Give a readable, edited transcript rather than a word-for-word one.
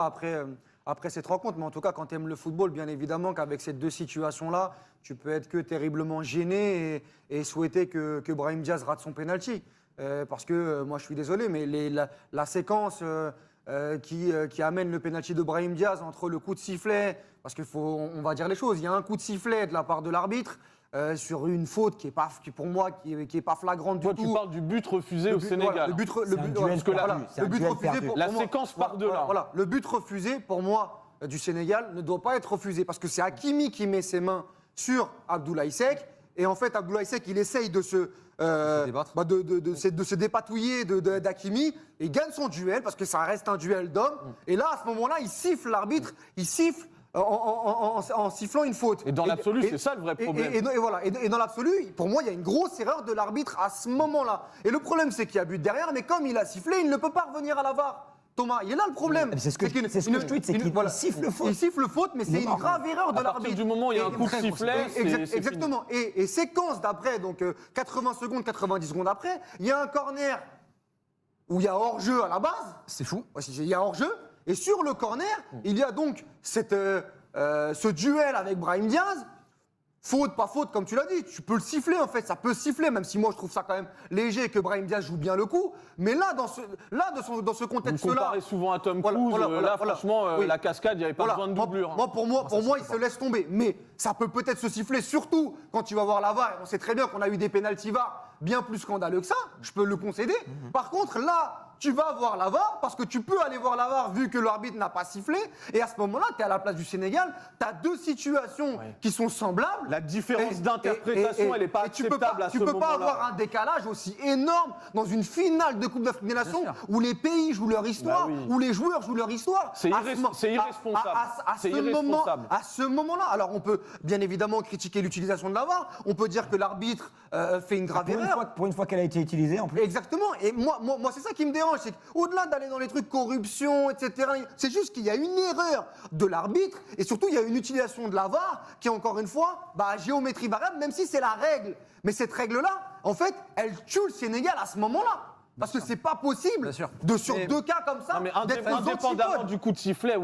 après cette rencontre. Mais en tout cas, quand tu aimes le football, bien évidemment qu'avec ces deux situations-là, tu peux être que terriblement gêné et souhaiter que Brahim Diaz rate son penalty. Parce que moi, je suis désolé, mais la séquence qui amène le penalty de Brahim Diaz entre le coup de sifflet, parce on va dire les choses, il y a un coup de sifflet de la part de l'arbitre. Sur une faute qui est pas, pour moi, qui est pas flagrante du tout. Toi, tu parles du but refusé au Sénégal. La séquence part de là. Voilà, le but refusé, pour moi, du Sénégal, ne doit pas être refusé parce que c'est Hakimi qui met ses mains sur Abdoulaye Seck. Et en fait, Abdoulaye Seck, il essaye de se dépatouiller d'Hakimi et il gagne son duel parce que ça reste un duel d'hommes. Et là, à ce moment-là, il siffle l'arbitre, il siffle en sifflant une faute. Et dans l'absolu, c'est ça le vrai problème. Et dans l'absolu, pour moi, il y a une grosse erreur de l'arbitre à ce moment-là. Et le problème, c'est qu'il y a but derrière, mais comme il a sifflé, il ne peut pas revenir à la VAR. Thomas, il est là le problème. C'est ce que je tweete, c'est qu'il siffle faute. Il siffle faute, mais c'est une grave erreur de l'arbitre. À partir du moment où il y a un coup de sifflet, c'est exactement. Et séquence d'après, donc 80 secondes, 90 secondes après, il y a un corner où il y a hors-jeu à la base. C'est fou. Il y a hors-jeu. Et sur le corner, il y a donc ce duel avec Brahim Diaz. Faute, pas faute, comme tu l'as dit. Tu peux le siffler, en fait. Ça peut siffler, même si moi, je trouve ça quand même léger que Brahim Diaz joue bien le coup. Mais là, dans ce contexte-là... Vous comparez souvent à Tom Cruise. Franchement, la cascade, il n'y avait pas besoin de doublure. Pour moi, il se laisse tomber. Mais ça peut peut-être se siffler, surtout quand tu vas voir la VAR. On sait très bien qu'on a eu des pénaltys VAR bien plus scandaleux que ça. Je peux le concéder. Par contre, là... Tu vas voir la VAR parce que tu peux aller voir la VAR vu que l'arbitre n'a pas sifflé. Et à ce moment-là, tu es à la place du Sénégal. Tu as deux situations qui sont semblables. La différence d'interprétation, elle n'est pas acceptable à ce moment-là. Tu peux pas avoir un décalage aussi énorme dans une finale de Coupe d'Afrique des Nations où les pays jouent leur histoire, où les joueurs jouent leur histoire. C'est irresponsable. À ce moment-là, alors on peut bien évidemment critiquer l'utilisation de la VAR. On peut dire que l'arbitre fait une grave erreur. Pour une fois qu'elle a été utilisée en plus. Exactement. Et moi c'est ça qui me dérange. C'est qu'au-delà d'aller dans les trucs corruption, etc., c'est juste qu'il y a une erreur de l'arbitre et surtout il y a une utilisation de la VAR qui est encore une fois géométrie variable, même si c'est la règle. Mais cette règle-là, en fait, elle tue le Sénégal à ce moment-là. Parce que c'est pas possible sur deux cas comme ça d'être aux antipodes. Indépendamment du coup de sifflet.